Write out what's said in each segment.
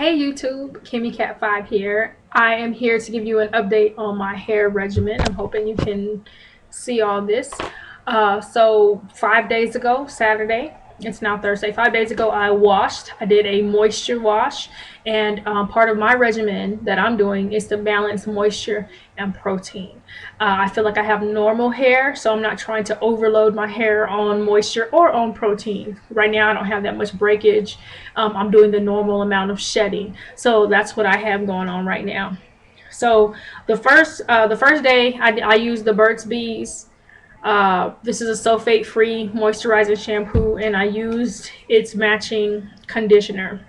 Hey YouTube, Kimmy Cat 5 here. I am here to give you an update on my hair regimen. I'm hoping you can see all this. So 5 days ago, Saturday, it's now Thursday, 5 days ago I did a moisture wash, and part of my regimen that I'm doing is to balance moisture and protein. I feel like I have normal hair, so I'm not trying to overload my hair on moisture or on protein. Right now I don't have that much breakage. I'm doing the normal amount of shedding, so that's what I have going on right now. So the first day I used the Burt's Bees. This is a sulfate-free moisturizing shampoo, and I used its matching conditioner.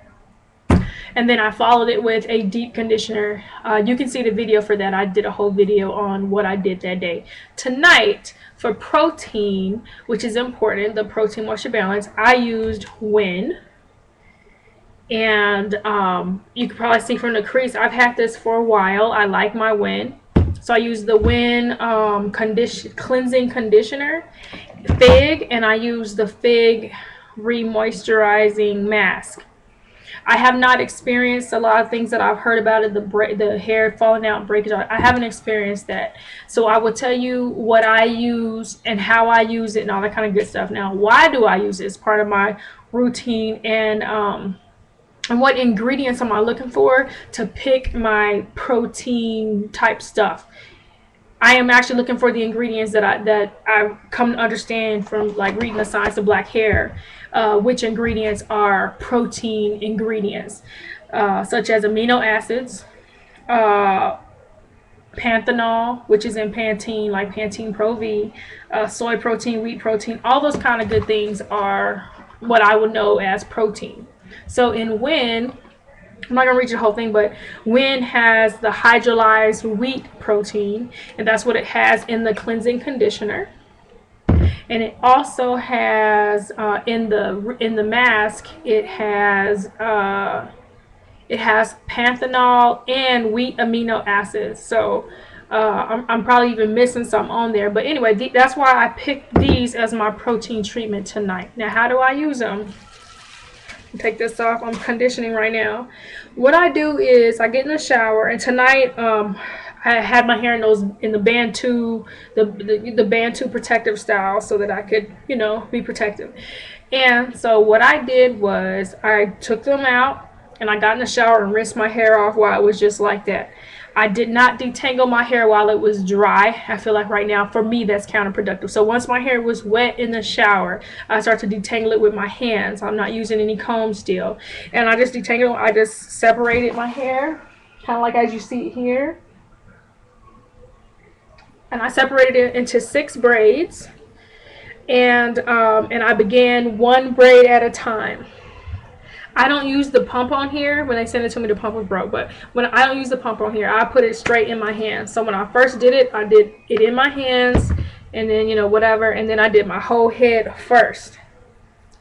And then I followed it with a deep conditioner. You can see the video for that. I did a whole video on what I did that day. Tonight, for protein, which is important, the protein moisture balance, I used Win. And you can probably see from the crease, I've had this for a while. I like my Win. So I use the Win cleansing conditioner, Fig, and I use the Fig remoisturizing mask. I have not experienced a lot of things that I've heard about it, the hair falling out, breakage. I haven't experienced that. So I will tell you what I use and how I use it and all that kind of good stuff. Now, why do I use it? It's part of my routine, and what ingredients am I looking for to pick my protein type stuff. I am actually looking for the ingredients that I've come to understand from like reading the Science of Black Hair, which ingredients are protein ingredients, such as amino acids, panthenol, which is in Pantene, like Pantene Pro V, soy protein, wheat protein. All those kind of good things are what I would know as protein. So in Win, I'm not going to read the whole thing, but Win has the hydrolyzed wheat protein, and that's what it has in the cleansing conditioner. And it also has in the mask, it has panthenol and wheat amino acids. So I'm probably even missing some on there, but anyway, that's why I picked these as my protein treatment tonight. Now, how do I use them? Take this off. I'm conditioning right now. What I do is I get in the shower, and tonight I had my hair in the Bantu, the Bantu protective style, so that I could, be protective. And so what I did was I took them out, and I got in the shower and rinsed my hair off while it was just like that. I did not detangle my hair while it was dry. I feel like right now, for me, that's counterproductive. So once my hair was wet in the shower, I start to detangle it with my hands. I'm not using any comb still. And I just detangled, I just separated my hair, kind of like as you see here. And I separated it into 6 braids. And I began one braid at a time. I don't use the pump on here. When they sent it to me, the pump was broke. But when I don't use the pump on here, I put it straight in my hands. So when I first did it, I did it in my hands, and then, whatever. And then I did my whole head first.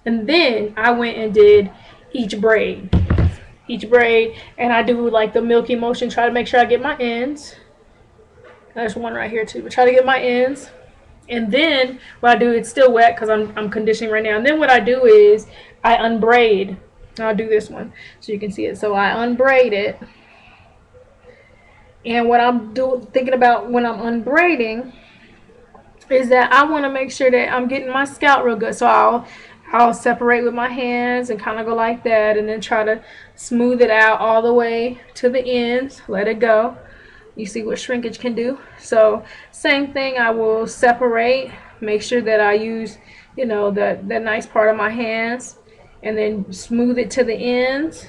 And then I went and did each braid. And I do like the milky motion, try to make sure I get my ends. There's one right here too. But try to get my ends. And then what I do, it's still wet because I'm conditioning right now. And then what I do is I unbraid. I'll do this one so you can see it. So I unbraid it, and what I'm thinking about when I'm unbraiding is that I want to make sure that I'm getting my scalp real good. So I'll separate with my hands and kind of go like that, and then try to smooth it out all the way to the ends. Let it go. You see what shrinkage can do. So same thing, I will separate, make sure that I use that nice part of my hands, and then smooth it to the ends.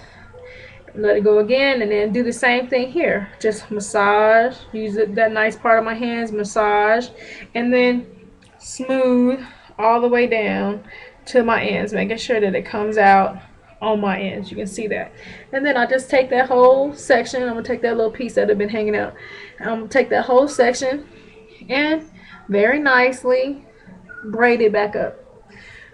Let it go again, and then do the same thing here. Just massage, use that nice part of my hands, massage, and then smooth all the way down to my ends, making sure that it comes out on my ends. You can see that. And then I just take that whole section. I'm gonna take that little piece that had been hanging out. I'm gonna take that whole section and very nicely braid it back up.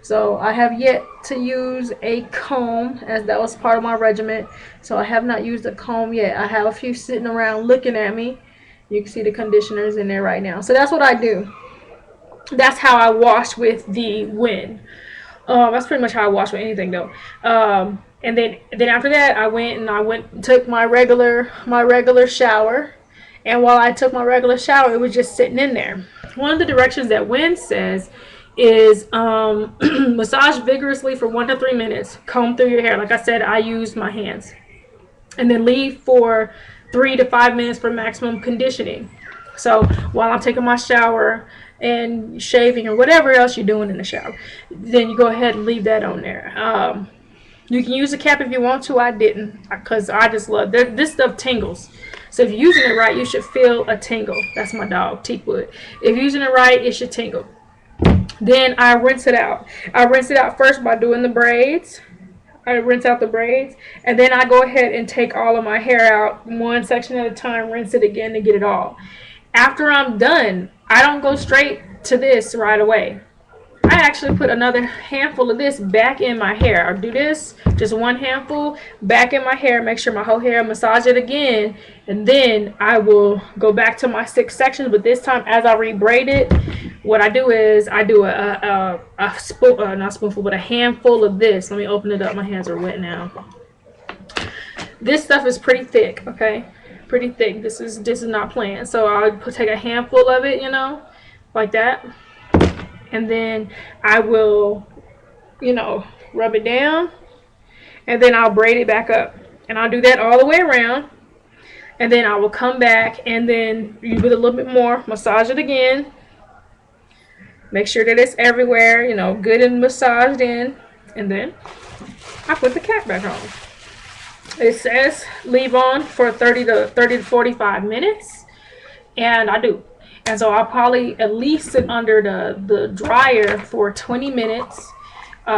So I have yet to use a comb, as that was part of my regimen. So I have not used a comb yet. I have a few sitting around looking at me. You can see the conditioners in there right now. So that's what I do. That's how I wash with the Win. That's pretty much how I wash with anything though. And then after that, I took my regular shower. And while I took my regular shower, it was just sitting in there. One of the directions that Wynn says is massage vigorously for 1 to 3 minutes. Comb through your hair. Like I said, I used my hands. And then leave for 3 to 5 minutes for maximum conditioning. So while I'm taking my shower and shaving or whatever else you're doing in the shower, then you go ahead and leave that on there. You can use a cap if you want to. I didn't, because I just love this stuff tingles. So if you're using it right, you should feel a tingle. That's my dog, Teakwood. If you're using it right, it should tingle. Then I rinse it out. I rinse it out first by doing the braids. I rinse out the braids, and then I go ahead and take all of my hair out one section at a time, rinse it again to get it all. After I'm done, I don't go straight to this right away. I actually put another handful of this back in my hair. I'll do this, just one handful back in my hair, make sure my whole hair, massage it again, and then I will go back to my 6 sections. But this time, as I rebraid it, what I do is I do a spoon, not a spoonful, but a handful of this. Let me open it up. My hands are wet now. This stuff is pretty thick, okay? Pretty thick. This is not planned. So I'll take a handful of it, like that. And then I will, rub it down. And then I'll braid it back up. And I'll do that all the way around. And then I will come back and then with a little bit more, massage it again. Make sure that it's everywhere, good and massaged in. And then I put the cap back on. It says leave on for 30 to 45 minutes. And I do. And so I'll probably at least sit under the dryer for 20 minutes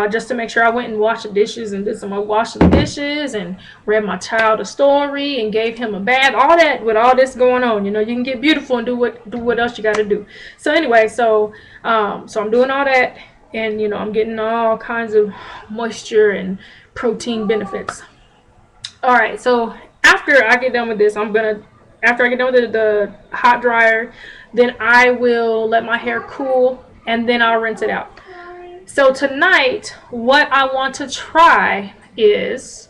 just to make sure I went and washed the dishes and did some washing the dishes and read my child a story and gave him a bath. All that with all this going on, you can get beautiful and do what else you got to do. So anyway, so I'm doing all that, and I'm getting all kinds of moisture and protein benefits. All right, so after I get done with this, after I get done with the hot dryer, then I will let my hair cool, and then I'll rinse it out. So tonight, what I want to try is,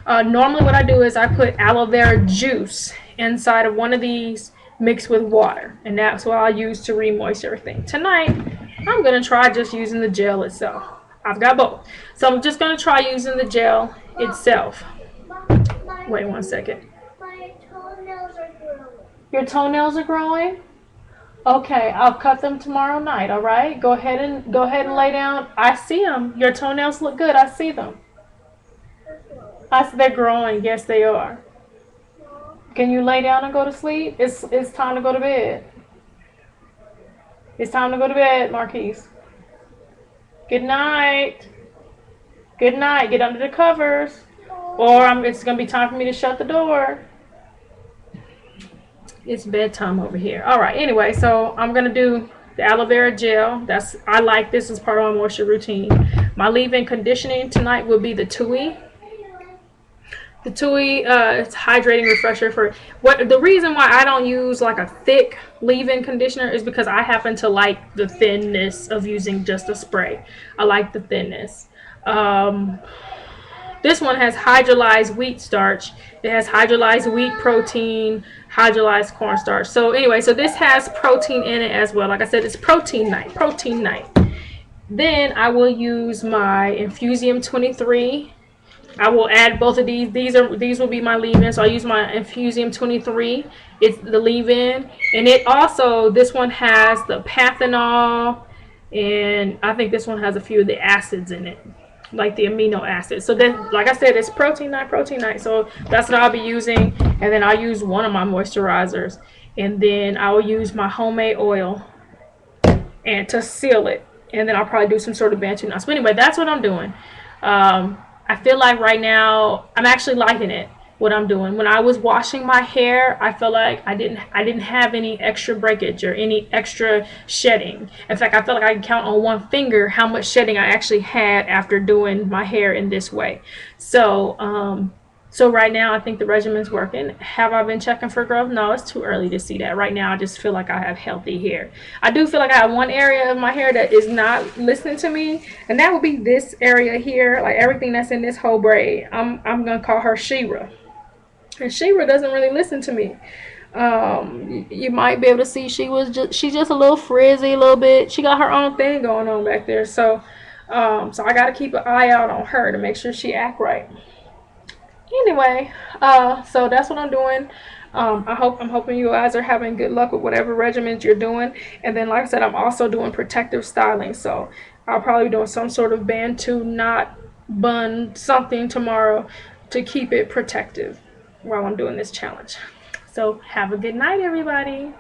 normally what I do is I put aloe vera juice inside of one of these mixed with water, and that's what I'll use to re-moist everything. Tonight, I'm going to try just using the gel itself. I've got both. So I'm just going to try using the gel itself. Wait 1 second. My toenails are growing. Your toenails are growing? Okay, I'll cut them tomorrow night, all right? Go ahead and lay down. I see them. Your toenails look good. I see them. They're growing. Yes, they are. Can you lay down and go to sleep? It's time to go to bed. It's time to go to bed, Marquise. Good night. Good night. Get under the covers. Or it's going to be time for me to shut the door. It's bedtime over here. All right. Anyway, so I'm going to do the aloe vera gel. I like this as part of my moisture routine. My leave-in conditioning tonight will be the Tui. The Tui it's hydrating refresher for the reason why I don't use like a thick leave-in conditioner is because I happen to like the thinness of using just a spray. I like the thinness. This one has hydrolyzed wheat starch. It has hydrolyzed wheat protein, hydrolyzed cornstarch. So anyway, so this has protein in it as well. Like I said, it's protein night. Protein night. Then I will use my Infusium 23. I will add both of these. These will be my leave-in. So I use my Infusium 23. It's the leave-in, and this one has the panthenol, and I think this one has a few of the acids in it, like the amino acids. So then, like I said, it's protein night. So that's what I'll be using, and then I'll use one of my moisturizers, and then I will use my homemade oil and to seal it, and then I'll probably do some sort of Bantu knots. But anyway, that's what I'm doing. I feel like right now I'm actually liking it, what I'm doing. When I was washing my hair, I felt like I didn't have any extra breakage or any extra shedding. In fact, I felt like I could count on one finger how much shedding I actually had after doing my hair in this way. So So right now, I think the regimen's working. Have I been checking for growth? No, it's too early to see that. Right now, I just feel like I have healthy hair. I do feel like I have one area of my hair that is not listening to me, and that would be this area here, like everything that's in this whole braid. I'm gonna call her Shira, and Shira doesn't really listen to me. You might be able to see she's just a little frizzy, a little bit. She got her own thing going on back there, so so I gotta keep an eye out on her to make sure she act right. Anyway, so that's what I'm doing. I'm hoping you guys are having good luck with whatever regimens you're doing. And then, like I said, I'm also doing protective styling. So I'll probably be doing some sort of bantu knot bun something tomorrow to keep it protective while I'm doing this challenge. So have a good night, everybody.